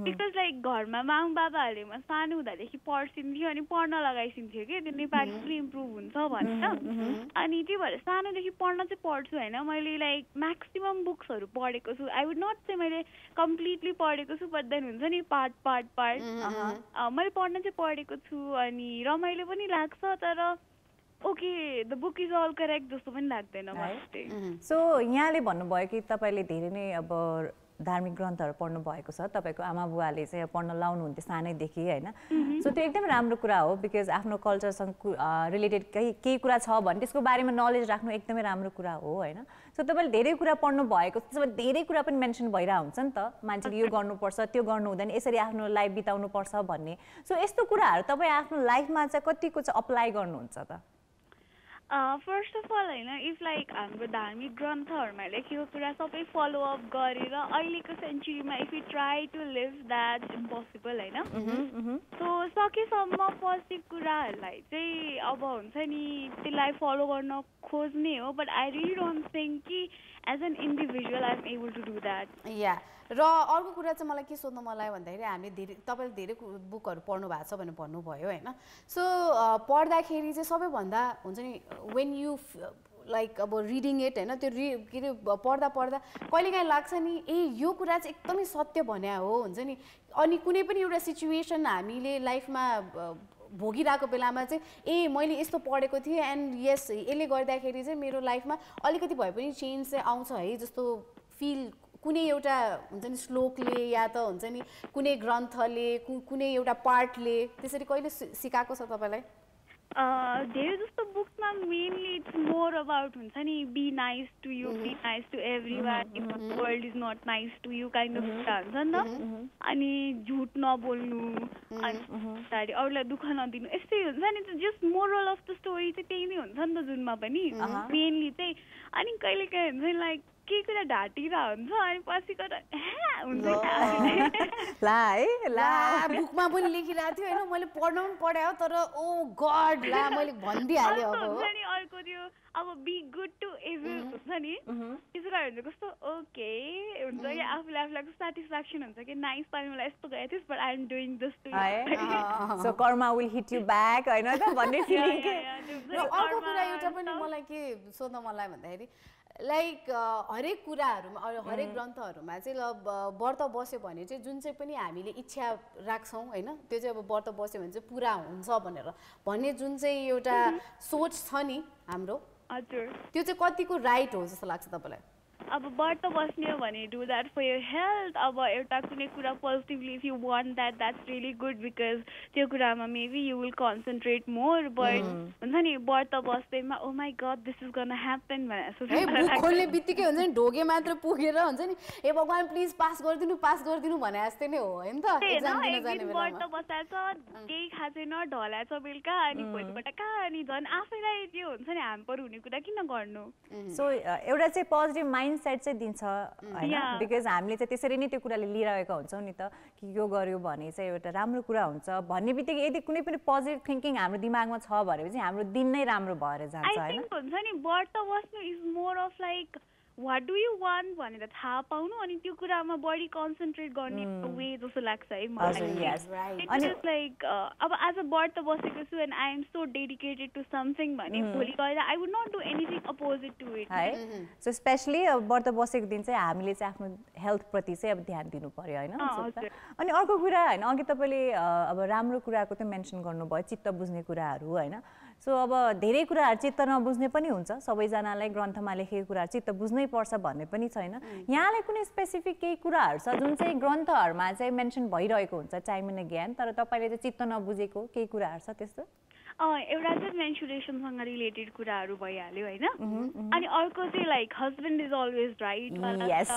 बिकज लाइक घरमा माम बाबाहरूले म सानो हुँदादेखि पढ्सिन्थ्यो अनि पढ्न लगाइसिन्थ्यो कि त्यो नेपाली पनि इम्प्रुभ हुन्छ भनेर अनि त्यही भएर सानोदेखि पढ्न चाहिँ पढ्छु होइन मैले लाइक म्याक्सिमम बुक्सहरू पढेको छु आई वुड नट से मैले कम्प्लिटली पढेको छु बट देन हुन्छ नि पार्ट मैले पढ्न चाहिँ पढेको छु अनि रमाइलो पनि लाग्छ तर okay the book is all correct जस्तो पनि लाग्दैन मलाई सो यहाँले भन्नुभयो कि तपाईँले धेरै नै अब धार्मिक ग्रन्थहरू पढ्नु भएको छ तपाईँको आमा बुवाले चाहिँ पढ्न लाउनुहुन्थ्यो सानैदेखि होइन सो त्यो एकदम राम्रो कुरा हो बिकज आफ्नो कल्चरसँग रिलेटेड केही कुरा छ भने त्यसको बारेमा नलेज राख्नु एकदमै राम्रो कुरा हो होइन सो तपाईँले धेरै कुरा पढ्नु भएको त्यसमा धेरै कुरा पनि मेन्सन भइरहेको हुन्छ नि त मान्छेले यो गर्नुपर्छ त्यो गर्नु हुँदैन यसरी आफ्नो लाइफ बिताउनु पर्छ भन्ने सो यस्तो कुराहरू तपाईँ आफ्नो लाइफमा चाहिँ कतिको चाहिँ अप्लाई गर्नुहुन्छ त फर्स्ट अफ अल होइन इफ लाइक हाम्रो धार्मिक ग्रन्थहरूमा लेखेको कुरा सबै फलोअप गरेर अहिलेको सेन्चुरीमा if you try to live that impossible होइन सो सकेसम्म पोजिटिभ कुराहरूलाई चाहिँ अब हुन्छ नि त्यसलाई फलो गर्न खोज्ने हो but I really don't think कि as an individual I am able to do that या र अर्को कुरा चाहिँ मलाई के सोध्नु मलाई भन्दाखेरि हामीले तपाईँले धेरै बुकहरू पढ्नु भएको छ भनेर भन्नुभयो होइन सो पढ्दाखेरि चाहिँ सबैभन्दा हुन्छ नि वेन यु लाइक अब रिडिङ इट होइन त्यो के अरे पढ्दा कहिलेकाहीँ लाग्छ नि ए यो कुरा चाहिँ एकदमै सत्य भन्या हो हुन्छ नि अनि कुनै पनि एउटा सिचुएसन हामीले लाइफमा भोगिरहेको बेलामा चाहिँ ए मैले यस्तो पढेको थिएँ एन्ड यस यसले गर्दाखेरि चाहिँ मेरो लाइफमा अलिकति भए पनि चेन्ज चाहिँ आउँछ है जस्तो फिल कुनै एउटा हुन्छ नि श्लोकले या त हुन्छ नि कुनै ग्रन्थले कुनै एउटा पार्टले त्यसरी कहिले सिकाएको छ तपाईँलाई धेरै जस्तो बुक्समा मेनली इट्स मोर अबाउट हुन्छ नि be nice to you be nice to everyone if the world is not nice to you kind of कुरा हुन्छ नि त अनि झुट नबोल्नु अनि अरूलाई दुःख नदिनु यस्तै हुन्छ नि just moral of the story चाहिँ त्यही नै हुन्छ नि त जुनमा पनि मेनली चाहिँ अनि कहिलेकाहीँ हुन्छ लाइक केही कुरा ढाँटिरहेको हुन्छ अनि पछि गएर हुन्छ बुकमा पनि लेखिरहेको थियो होइन मैले पढ्न पनि पढायो तर ओ गड ला मैले भनिदिइहालेँ अब हुन्छ नि अर्को त्यो अब बी गुड टु एभ्री हुन्छ नि त्यसो गरेर हुन्छ कस्तो ओके हुन्छ कि आफूलाई सेटिस्फ्याक्सन हुन्छ कि नाइस पानी मलाई यस्तो गएको थिएँ but I am doing this to so karma will hit you back होइन त भन्ने फिलिङ के अर्को कुरा एउटा पनि मलाई के सोध्न मलाई भन्दाखेरि लाइक हरेक कुराहरूमा हरेक ग्रन्थहरूमा चाहिँ ल व्रत बस्यो भने चाहिँ जुन चाहिँ पनि हामीले इच्छा राख्छौँ होइन त्यो चाहिँ अब व्रत बस्यो भने चाहिँ पुरा हुन्छ भनेर भन्ने जुन चाहिँ एउटा सोच छ नि हाम्रो हजुर त्यो चाहिँ कतिको राइट हो जस्तो लाग्छ तपाईँलाई अब व्रत बस्ने हो भने do that for your health अब एउटा कुनै कुरा positively if you want that's really good because त्यो कुरामा maybe you will concentrate more but हुन्छ नि व्रत बस्दैमा oh my God this is गर्न ह्यापन खोल्ने बित्तिकै हुन्छ नि ढोगे मात्र पुगेर हुन्छ नि ए भगवान् प्लिज पास गरिदिनु भने जस्तै नै हो होइन त व्रत बसाएछ केही खाएको छैन ढलाएछ बेलुका अनि भोलिपल्ट कहाँ अनि झन् आफैलाई त्यो हुन्छ नि ह्याम्पर हुने कुरा किन गर्नु सो एउटा चाहिँ पोजिटिभ माइन्ड सेट चाहिँ दिन्छ होइन बिकज हामीले चाहिँ त्यसरी नै त्यो कुराले लिइरहेका हुन्छौँ नि त कि यो गर्यो भने चाहिँ एउटा राम्रो कुरा हुन्छ भन्ने बित्तिकै यदि कुनै पनि पोजिटिभ थिङ्किङ हाम्रो दिमागमा छ भनेपछि हाम्रो दिन नै राम्रो भएर जान्छ होइन हुन्छ नि व्रत बस्नु is more of like what do you want भनेर थाहा पाउनु अनि त्यो कुरामा बढी कन्सन्ट्रेट गर्ने वे जस्तो लाग्छ है मलाई अनि लाइक अब आज व्रत बसेको छु and I am so dedicated to something भने भोलि गएर I would not do anything opposite to it है सो स्पेशली अब व्रत बसेको दिन चाहिँ हामीले चाहिँ आफ्नो हेल्थ प्रति चाहिँ अब ध्यान दिनु पर्यो हैन अनि अर्को कुरा हैन अघि तपाईले अब राम्रो कुराको त मेन्सन गर्नुभयो चित्त बुझ्ने कुराहरू हैन सो अब धेरै कुराहरू चित्त नबुझ्ने पनि हुन्छ सबैजनालाई ग्रन्थमा लेखेको कुराहरू चित्त बुझ्नै पर्छ भन्ने पनि छैन यहाँलाई कुनै स्पेसिफिक केही कुराहरू छ जुन चाहिँ ग्रन्थहरूमा चाहिँ मेन्सन भइरहेको हुन्छ टाइम एन्ड ज्ञान तर तपाईले चाहिँ चित्त नबुझेको केही कुराहरू छ त्यस्तो एउटा चाहिँ मेन्सुरेसनसँग रिलेटेड कुराहरू भइहाल्यो होइन अनि अर्को चाहिँ like husband is always right yes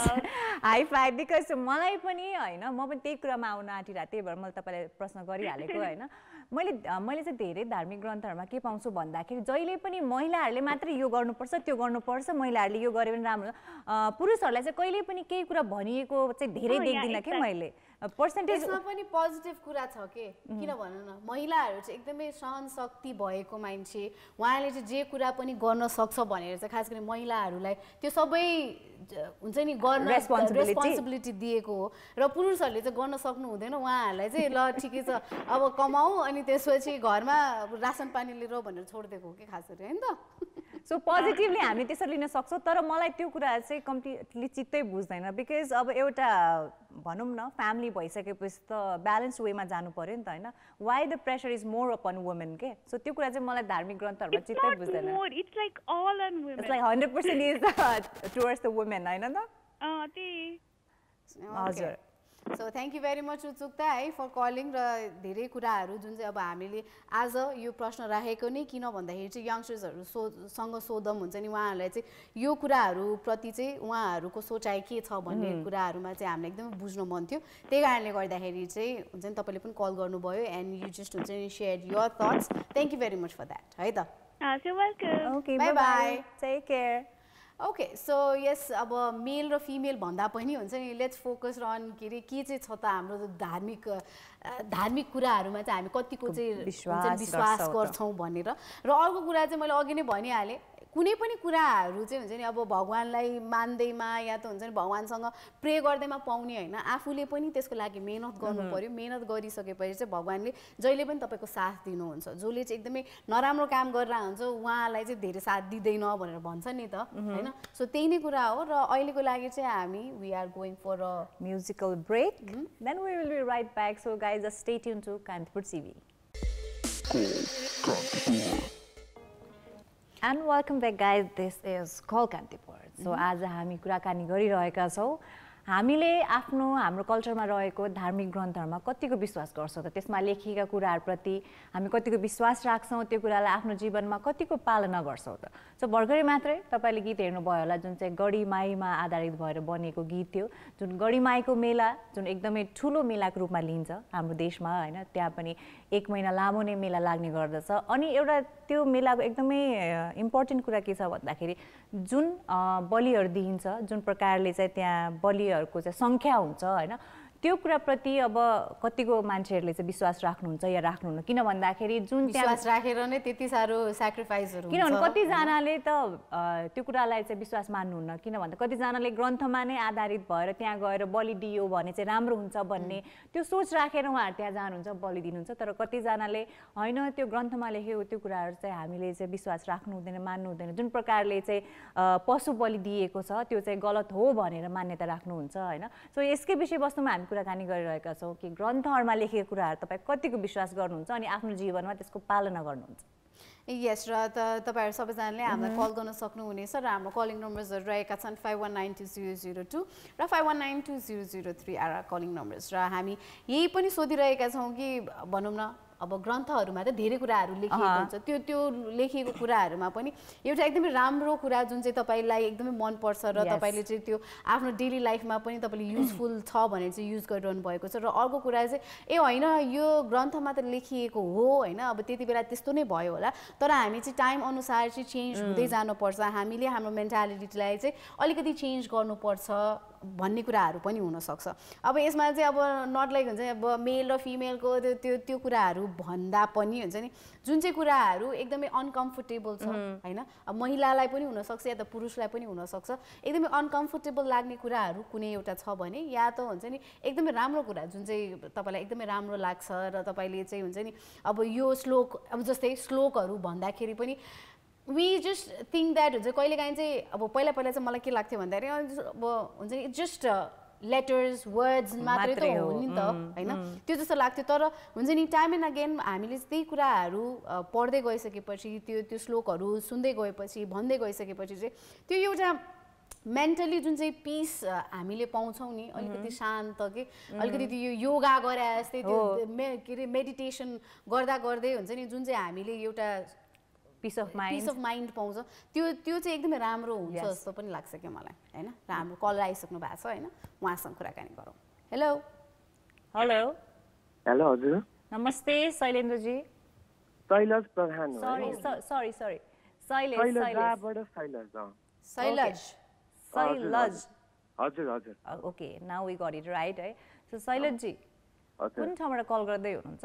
high five because मलाई पनि होइन म पनि त्यही कुरामा आउन आँटिरहेको त्यही भएर मैले तपाईँलाई प्रश्न गरिहालेको होइन मैले चाहिँ धेरै धार्मिक ग्रन्थहरूमा के पाउँछु भन्दाखेरि जहिले पनि महिलाहरूले मात्रै यो गर्नुपर्छ त्यो गर्नुपर्छ महिलाहरूले यो गरे पनि राम्रो पुरुषहरूलाई चाहिँ कहिले पनि केही कुरा भनिएको चाहिँ धेरै देख्दिनँ कि मैले पर्सेन्टेजमा पनि पोजिटिभ कुरा छ के किन भनौँ न महिलाहरू चाहिँ एकदमै सहन शक्ति भएको मान्छे उहाँले चाहिँ जे कुरा पनि गर्न सक्छ भनेर चाहिँ खास गरी महिलाहरूलाई त्यो सबै हुन्छ नि गर्न रेस्पोन्सिबिलिटी दिएको हो र पुरुषहरूले चाहिँ गर्न सक्नु हुँदैन उहाँहरूलाई चाहिँ ल ठिकै छ अब कमाऊ अनि त्यसपछि घरमा रासन पानी लिएर भनेर छोडिदिएको हो कि खास गरी होइन त सो पोजिटिभली हामी त्यसरी लिन सक्छौँ तर मलाई त्यो कुरा चाहिँ कम्प्लिटली चित्तै बुझ्दैन बिकज अब एउटा भनौँ न फ्यामिली भइसकेपछि त ब्यालेन्स वेमा जानु पर्यो नि त होइन why the pressure is more upon women के सो त्यो कुरा चाहिँ मलाई धार्मिक ग्रन्थहरूमा चित्तै बुझ्दैन it's like all on women it's like 100% is towards the women हैन त हजुर so thank you very much उत्सुकता है फर कलिङ र धेरै कुराहरू जुन चाहिँ अब हामीले आज यो प्रश्न राखेको नै किन भन्दाखेरि चाहिँ यङ्स्टर्सहरूसँग सोधम हुन्छ नि उहाँहरूलाई चाहिँ यो कुराहरूप्रति चाहिँ उहाँहरूको सोचाइ के छ भन्ने कुराहरूमा चाहिँ हामीलाई एकदमै बुझ्न मन थियो त्यही कारणले गर्दाखेरि चाहिँ हुन्छ नि तपाईँले पनि कल गर्नुभयो एन्ड यु जस्ट हुन्छ नि share your thoughts thank you very much for that है त okay bye bye take care okay so yes अब मेल र फिमेल भन्दा पनि हुन्छ नि लेट्स फोकस अन के अरे के चाहिँ छ त हाम्रो धार्मिक कुराहरूमा चाहिँ हामी कतिको चाहिँ विश्वास गर्छौँ भनेर र अर्को कुरा चाहिँ मैले अघि नै भनिहालेँ कुनै पनि कुराहरू चाहिँ हुन्छ नि अब भगवान्लाई मान्दैमा या त हुन्छ नि भगवान्सँग प्रे गर्दैमा पाउने होइन आफूले पनि त्यसको लागि मेहनत गर्नु पर्यो मेहनत गरिसकेपछि चाहिँ भगवान्ले जहिले पनि तपाईँको साथ दिनुहुन्छ जसले चाहिँ एकदमै नराम्रो काम गरेर हुन्छ उहाँलाई चाहिँ धेरै साथ दिँदैन भनेर भन्छ नि त होइन सो त्यही नै कुरा हो र अहिलेको लागि चाहिँ हामी we are going for a musical break then we will be right back so guys stay tune to Kantipur TV And welcome back guys, this is Call Kantipur. So आज हामी कुराकानी गरिरहेका छौँ हामीले हाम्रो कल्चरमा रहेको धार्मिक ग्रन्थहरूमा कतिको विश्वास गर्छौँ त त्यसमा लेखिएका कुराहरूप्रति हामी कतिको विश्वास राख्छौँ त्यो कुरालाई आफ्नो जीवनमा कतिको पालना गर्छौँ त सो भर्खरै मात्रै तपाईँले गीत हेर्नुभयो होला जुन चाहिँ गढीमाईमा आधारित भएर बनेको गीत थियो जुन गढीमाईको मेला जुन एकदमै ठुलो मेलाको रूपमा लिन्छ हाम्रो देशमा होइन त्यहाँ पनि 1 महिना लामो नै मेला लाग्ने गर्दछ अनि एउटा त्यो मेलाको एकदमै इम्पोर्टेन्ट कुरा के छ भन्दाखेरि जुन बलिहरू दिइन्छ जुन प्रकारले चाहिँ त्यहाँ बलिहरूको चाहिँ सङ्ख्या हुन्छ होइन त्यो कुराप्रति अब कतिको मान्छेहरूले चाहिँ विश्वास राख्नुहुन्छ या राख्नुहुन्न किन भन्दाखेरि जुन विश्वास राखेर नै त्यति साह्रो स्याक्रिफाइसहरू हुन्छ किनभने कतिजनाले त त्यो कुरालाई चाहिँ विश्वास मान्नुहुन्न किन भन्दा कतिजनाले ग्रन्थमा नै आधारित भएर त्यहाँ गएर बलि दियो भने चाहिँ राम्रो हुन्छ भन्ने त्यो सोच राखेर उहाँहरू त्यहाँ जानुहुन्छ बलि दिनुहुन्छ तर कतिजनाले होइन त्यो ग्रन्थमा लेखेको त्यो कुराहरू चाहिँ हामीले चाहिँ विश्वास राख्नु हुँदैन मान्नु हुँदैन जुन प्रकारले चाहिँ पशु बलि दिएको छ त्यो चाहिँ गलत हो भनेर मान्यता राख्नुहुन्छ होइन सो यसकै विषयवस्तुमा हामी कुराकानी गरिरहेका छौँ कि ग्रन्थहरूमा लेखेको कुराहरू तपाईँ कतिको विश्वास गर्नुहुन्छ अनि आफ्नो जीवनमा त्यसको पालना गर्नुहुन्छ यस र तपाईँहरू सबैजनाले हामीलाई कल गर्न सक्नुहुनेछ र हाम्रो कलिङ नम्बर्सहरू रहेका छन् 51920002 र 51920003 आर कलिङ नम्बर्स र हामी यही पनि सोधिरहेका छौँ कि भनौँ न अब ग्रन्थहरूमा त धेरै कुराहरू लेखिएको हुन्छ त्यो लेखिएको कुराहरूमा पनि एउटा एकदमै राम्रो कुरा जुन चाहिँ तपाईँलाई एकदमै मनपर्छ र तपाईँले चाहिँ त्यो आफ्नो डेली लाइफमा पनि तपाईँले युजफुल छ भनेर चाहिँ युज गरिरहनु भएको छ र अर्को कुरा चाहिँ होइन यो ग्रन्थमा त लेखिएको हो होइन अब त्यति बेला त्यस्तो नै भयो होला तर हामी चाहिँ टाइम अनुसार चाहिँ चेन्ज हुँदै जानुपर्छ हामीले हाम्रो मेन्टालिटीलाई चाहिँ अलिकति चेन्ज गर्नुपर्छ भन्ने कुराहरू पनि हुनसक्छ। अब यसमा चाहिँ अब नट लाइक हुन्छ अब मेल र फिमेलको त्यो कुराहरू भन्दा पनि हुन्छ नि जुन चाहिँ कुराहरू एकदमै अनकम्फर्टेबल छ होइन, अब महिलालाई पनि हुनसक्छ या त पुरुषलाई पनि हुनसक्छ, एकदमै अनकम्फर्टेबल लाग्ने कुराहरू कुनै एउटा छ भने या त हुन्छ नि एकदमै राम्रो कुरा जुन चाहिँ तपाईँलाई एकदमै राम्रो लाग्छ र तपाईँले चाहिँ हुन्छ नि अब यो श्लोक अब जस्तै श्लोकहरू भन्दाखेरि पनि वी जस्ट थिङ्क द्याट हुन्छ कहिलेकाहीँ चाहिँ अब पहिला चाहिँ मलाई के लाग्थ्यो भन्दाखेरि अब हुन्छ नि जस्ट लेटर्स वर्ड्स मात्रै त हो नि त होइन, त्यो जस्तो लाग्थ्यो। तर हुन्छ नि टाइम एन्ड अगेन हामीले त्यही कुराहरू पढ्दै गइसकेपछि त्यो श्लोकहरू सुन्दै गएपछि भन्दै गइसकेपछि चाहिँ त्यो एउटा मेन्टली जुन चाहिँ पिस हामीले पाउँछौँ नि अलिकति शान्त के अलिकति त्यो योगा गरे जस्तै त्यो के अरे मेडिटेसन गर्दा गर्दै हुन्छ नि जुन चाहिँ हामीले एउटा पिस अफ माइन्ड पाउँछ त्यो चाहिँ एकदमै राम्रो हुन्छ जस्तो पनि लाग्छ क्या मलाई होइन। राम्रो कलर आइसक्नु भएको छ होइन, उहाँसँग कुराकानी गरौँ। हेलो हेलो हेलो हजुर नमस्ते शैलेन्द्रजी। शैलज प्रधान सरी शैलज हजुर हजुर okay now we got it right है। सो शैलजजी कुन ठाउँबाट कल गर्दै हुनुहुन्छ?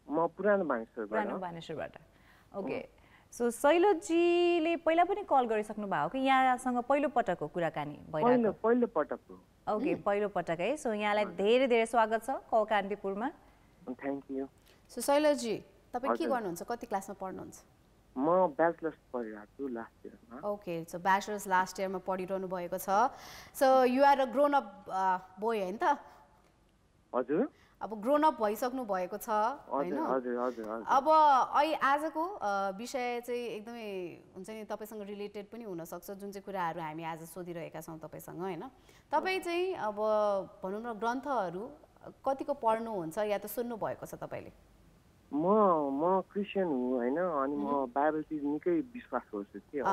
म पुरानो बानेश्वरबाट। ओके सो शैलजजीले पहिला पनि कल गरिसक्नु भएको कि यहाँसँग पहिलो पटकको कुराकानी भइरहेको? पहिलो पटक हो। ओके पहिलो पटक है। सो यहाँलाई धेरै धेरै स्वागत छ कल कान्तिपुरमा। Thank you. सो शैलजजी तपाईँ के गर्नुहुन्छ, कति क्लासमा पढ्नुहुन्छ? म ब्याचलर्स पढिरहेको छु लास्ट इयरमा। ओके सो ब्याचलर्स लास्ट इयरमा पढिरहनु भएको छ। So you are a grown up boy होइन त? हजुर अब ग्रोन अप भइसक्नु भएको छ होइन। अब आजको विषय चाहिँ एकदमै हुन्छ नि तपाईँसँग रिलेटेड पनि हुनसक्छ जुन चाहिँ कुराहरू हामी आज सोधिरहेका छौँ तपाईँसँग होइन। तपाईँ चाहिँ अब भनौँ न ग्रन्थहरू कतिको पढ्नुहुन्छ या त सुन्नु भएको छ तपाईँले? म क्रिस्चियन हुँ होइन, अनि म बाइबलतिर निकै विश्वास गर्छु कि।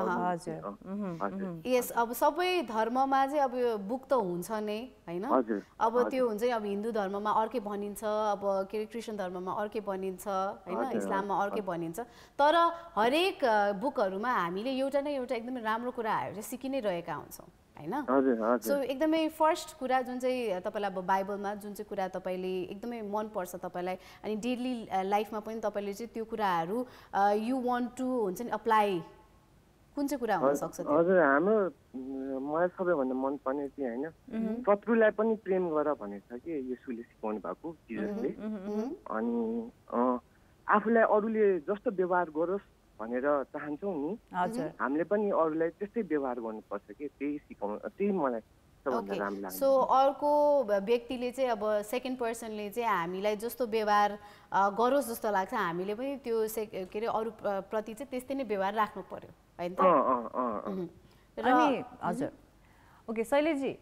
यस अब सबै धर्ममा चाहिँ अब यो बुक त हुन्छ नै होइन। अब त्यो हुन्छ अब हिन्दू धर्ममा अर्कै भनिन्छ, अब के अरे क्रिस्चियन धर्ममा अर्कै भनिन्छ होइन, इस्लाममा अर्कै भनिन्छ। तर हरेक बुकहरूमा हामीले एउटा न एउटा एकदमै राम्रो कुराहरू चाहिँ सिकि नै रहेका हुन्छौँ होइन। सो एकदमै फर्स्ट कुरा जुन चाहिँ तपाईँलाई अब बाइबलमा जुन चाहिँ कुरा तपाईँले एकदमै मनपर्छ तपाईँलाई अनि डेली लाइफमा पनि तपाईँले चाहिँ त्यो कुराहरू यु वान्ट टु हुन्छ नि अप्लाई कुन चाहिँ कुरा हुनसक्छ? हजुर हाम्रो मलाई सबैभन्दा मनपर्ने चाहिँ होइन शत्रुलाई पनि प्रेम गर भनेको छ कि येशूले सिकाउनु भएको जिजसले। अनि आफूलाई अरूले जस्तो व्यवहार गरोस् भनेर चाहन्छौँ नि हामीले पनि अरूलाई त्यस्तै व्यवहार गर्नुपर्छ कि त्यही मलाई सबभन्दा राम्रो लाग्छ। सो अर्को व्यक्तिले चाहिँ अब सेकेन्ड पर्सनले चाहिँ हामीलाई जस्तो व्यवहार गरोस् जस्तो लाग्छ हामीले पनि त्यो के अरे अरू प्रति चाहिँ त्यस्तै नै व्यवहार राख्नु पर्यो होइन त? हजुर ओके शैलेशजी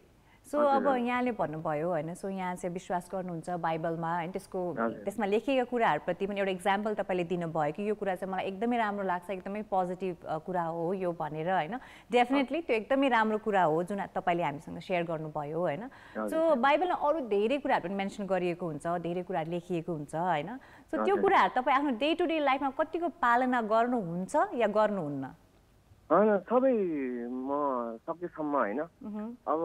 सो अब यहाँले भन्नुभयो होइन, सो यहाँ चाहिँ विश्वास गर्नुहुन्छ बाइबलमा होइन, त्यसमा लेखिएका कुराहरूप्रति पनि एउटा इक्जाम्पल तपाईँले दिनुभयो कि यो कुरा चाहिँ मलाई एकदमै राम्रो लाग्छ, एकदमै पोजिटिभ कुरा हो यो भनेर होइन। डेफिनेटली त्यो एकदमै राम्रो कुरा हो जुन तपाईँले हामीसँग सेयर गर्नुभयो होइन। सो बाइबलमा अरू धेरै कुराहरू पनि मेन्सन गरिएको हुन्छ, धेरै कुराहरू लेखिएको हुन्छ होइन। सो त्यो कुराहरू तपाईँ आफ्नो डे टु डे लाइफमा कतिको पालना गर्नुहुन्छ या गर्नुहुन्न? होइन सबै म सकेसम्म होइन। अब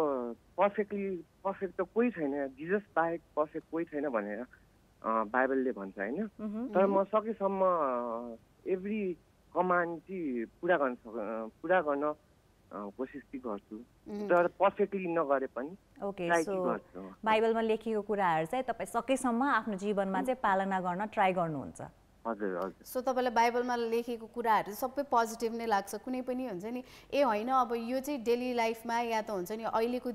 पर्फेक्ट त कोही छैन, जिजस बाहेक पर्फेक्ट कोही छैन भनेर बाइबलले भन्छ होइन। तर म सकेसम्म एभ्री कमान्ड चाहिँ पुरा गर्न कोसिस चाहिँ गर्छु, तर पर्फेक्टली नगरे पनि ट्राई गर्छु। बाइबलमा लेखिएको कुराहरू चाहिँ तपाईँ सकेसम्म आफ्नो जीवनमा चाहिँ पालना गर्न ट्राई गर्नुहुन्छ? हजुर हजुर। सो तपाईँलाई बाइबलमा लेखेको कुराहरू सबै पोजिटिभ नै लाग्छ, कुनै पनि हुन्छ नि ए होइन अब यो चाहिँ डेली लाइफमा या त हुन्छ नि अहिलेको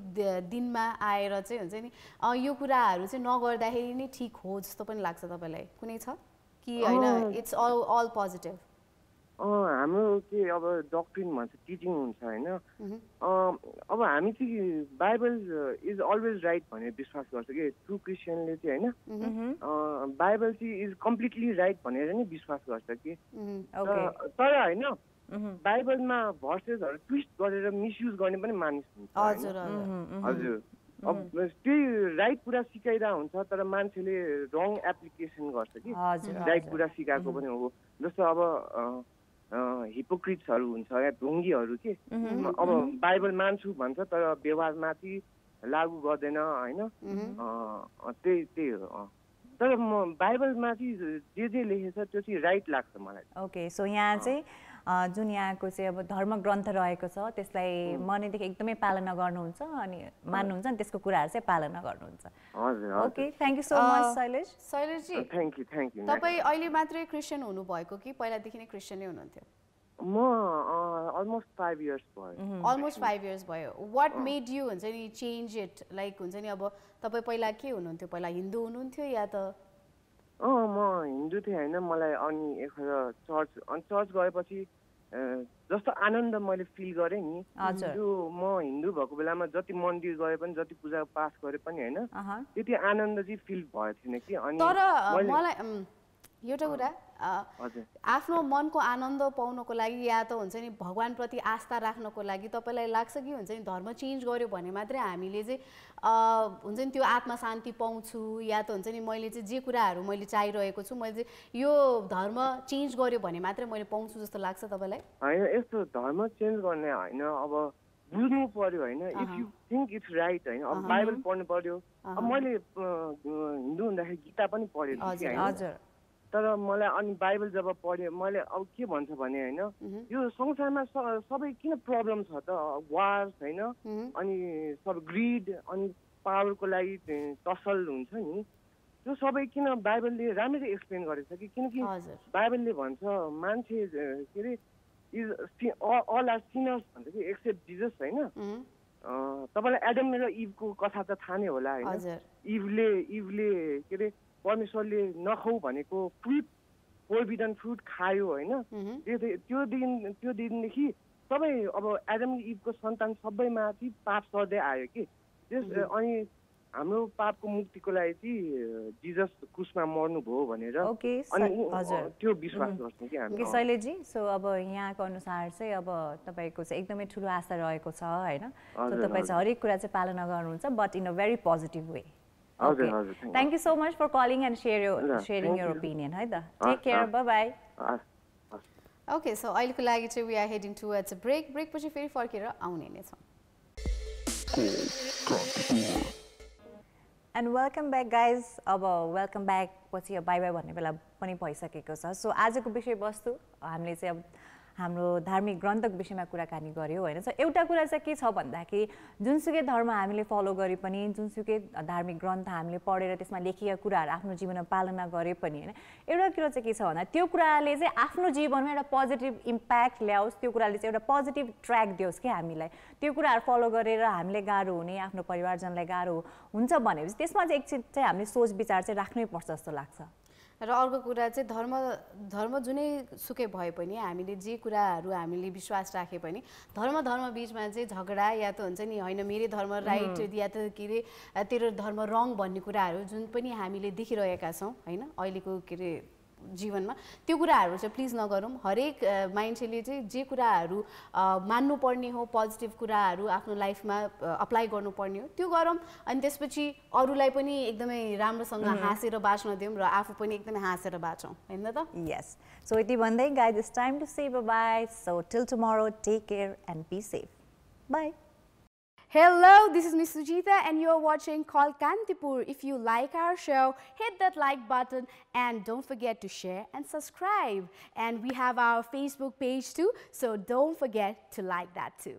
दिनमा आएर चाहिँ हुन्छ नि यो कुराहरू चाहिँ नगर्दाखेरि नै ठिक हो जस्तो पनि लाग्छ तपाईँलाई कुनै छ कि होइन इट्स अल पोजिटिभ? हाम्रो के अब डक्ट्रिन भन्छ टिचिङ हुन्छ होइन। अब हामी चाहिँ बाइबल इज अलवेज राइट भनेर विश्वास गर्छ कि ट्रु क्रिस्चियनले चाहिँ होइन। बाइबल चाहिँ इज कम्प्लिटली राइट भनेर नै विश्वास गर्छ कि। तर होइन बाइबलमा भर्सेसहरू ट्विस्ट गरेर मिसयुज गर्ने पनि मानिस हुन्छ। हजुर अब त्यही राइट कुरा सिकाइरहेको हुन्छ तर मान्छेले रङ एप्लिकेसन गर्छ कि राइट कुरा सिकाएको पनि हो। जस्तो अब हिपोक्रिट्सहरू हुन्छ या ढोङ्गीहरू के अब बाइबल मान्छु भन्छ तर व्यवहारमा चाहिँ लागू गर्दैन होइन त्यही हो तर म बाइबलमा चाहिँ जे लेखेछ त्यो चाहिँ राइट लाग्छ मलाई ओके सो यहाँ चाहिँ जुन यहाँको चाहिँ अब धर्म ग्रन्थ रहेको छ त्यसलाई मनैदेखि एकदमै पालना गर्नुहुन्छ अनि मान्नुहुन्छ अनि त्यसको कुराहरू चाहिँ पालना गर्नुहुन्छ हजुर okay thank you so much शैलेशजी थ्याङ्क यू तपाईँ अहिले मात्रै क्रिस्चियन हुनुभएको कि पहिलादेखि नै क्रिस्चियनै हुनुहुन्थ्यो म अलमोस्ट 5 इयर्स भयो अलमोस्ट 5 इयर्स भयो वाट मेड यु हुन्छ नि चेन्ज इट लाइक हुन्छ नि अब तपाईँ पहिला के हुनुहुन्थ्यो पहिला हिन्दू हुनुहुन्थ्यो या त म हिन्दू थिएँ होइन मलाई अनि एकखेर चर्च गएपछि जस्तो आनन्द मैले फिल गरेँ नि त्यो म हिन्दू भएको बेलामा जति मन्दिर गए पनि जति पूजा पाठ गरे पनि होइन त्यति आनन्द चाहिँ फिल भएको थिएन कि अनि तर मलाई एउटा कुरा आफ्नो मनको आनन्द पाउनको लागि या त हुन्छ नि भगवानप्रति आस्था राख्नको लागि तपाईँलाई लाग्छ कि हुन्छ नि धर्म चेन्ज गर्यो भने मात्रै हामीले चाहिँ हुन्छ नि त्यो आत्मा शान्ति पाउँछु या त हुन्छ नि मैले चाहिँ जे कुराहरू मैले चाहिरहेको छु मैले चाहिँ यो धर्म चेन्ज गर्यो भने मात्रै मैले पाउँछु जस्तो लाग्छ तपाईँलाई होइन यस्तो धर्म चेन्ज गर्ने होइन अब बुझ्नु पर्यो होइन if you think it's right होइन अब बाइबल पढ्नु पर्यो अब मैले हिन्दू हुँदाखेरि गीता पनि पढेको थिएँ होइन तर मलाई अनि बाइबल जब पढेँ मैले अब के भन्छ भने होइन यो संसारमा सबै किन प्रब्लम छ त वार्स होइन अनि सब ग्रिड अनि पावरको लागि टसल हुन्छ नि त्यो सबै किन बाइबलले राम्ररी एक्सप्लेन गरेको छ कि किनकि बाइबलले भन्छ मान्छे के अरे इज अल आर सिनर्स भन्छ कि एक्सेप्ट जिजस होइन तपाईँलाई एडम र इभको कथा त थाहा नै होला होइन इभले के अरे परमेश्वरले नखाऊ भनेको फ्रुट फोरबिडन फ्रुट खायो होइन त्यो दिनदेखि सबै अब एडम इभको सन्तान सबैमाथि पाप सर्दै आयो कि अनि हाम्रो पापको मुक्तिको लागि चाहिँ जिजस क्रुसमा मर्नुभयो भनेर अनि त्यो विश्वास गर्छौँ कि हामी शैलेशजी सो अब यहाँको अनुसार चाहिँ अब तपाईँको चाहिँ एकदमै ठुलो आशा रहेको छ होइन तपाईँ चाहिँ हरेक कुरा चाहिँ पालना गर्नुहुन्छ but in a very positive way Okay. Thank you so much for calling and sharing your opinion. Hai da. Take care. Bye bye. Okay, so अहिलेको लागि चाहिँ we are heading towards a break. Break पछि फेरि फर्केर आउने नै छौँ. And welcome back guys. अब welcome back पछि bye bye भन्ने बेला पनि भइसकेको छ. So आजको विषयवस्तु हामीले चाहिँ अब हाम्रो धार्मिक ग्रन्थको विषयमा कुराकानी गर्यो होइन सो एउटा कुरा चाहिँ के छ भन्दाखेरि जुनसुकै धर्म हामीले फलो गरे पनि जुनसुकै धार्मिक ग्रन्थ हामीले पढेर त्यसमा लेखिएका कुराहरू आफ्नो जीवनमा पालना गरे पनि होइन एउटा कुरा चाहिँ के छ भन्दा त्यो कुराले चाहिँ आफ्नो जीवनमा एउटा पोजिटिभ इम्प्याक्ट ल्याओस् त्यो कुराले चाहिँ एउटा पोजिटिभ ट्र्याक दियोस् कि हामीलाई त्यो कुराहरू फलो गरेर हामीले गाह्रो हुने आफ्नो परिवारजनलाई गाह्रो हुन्छ भनेपछि त्यसमा चाहिँ एकछिन चाहिँ हामीले सोच विचार चाहिँ राख्नै पर्छ जस्तो लाग्छ र अर्को कुरा चाहिँ धर्म जुनै सुकै भए पनि हामीले जे कुराहरू हामीले विश्वास राखे पनि धर्म बीचमा चाहिँ झगडा या त हुन्छ नि होइन मेरो धर्म राइट या त के अरे तेरो धर्म रङ भन्ने कुराहरू जुन पनि हामीले देखिरहेका छौँ होइन अहिलेको के अरे जीवनमा त्यो कुराहरू चाहिँ प्लिज नगरौँ हरेक मान्छेले चाहिँ जे कुराहरू मान्नुपर्ने हो पोजिटिभ कुराहरू आफ्नो लाइफमा अप्लाई गर्नुपर्ने हो त्यो गरौँ अनि त्यसपछि अरूलाई पनि एकदमै राम्रोसँग हाँसेर बाँच्न दिउँ र आफू पनि एकदमै हाँसेर बाँचौँ हैन त यस सो यति भन्दै guys it's time to say bye so till tomorrow take care and be safe bye Hello, this is Miss Sujita and you're watching Call Kantipur. If you like our show, hit that like button and don't forget to share and subscribe. And we have our Facebook page too, so don't forget to like that too.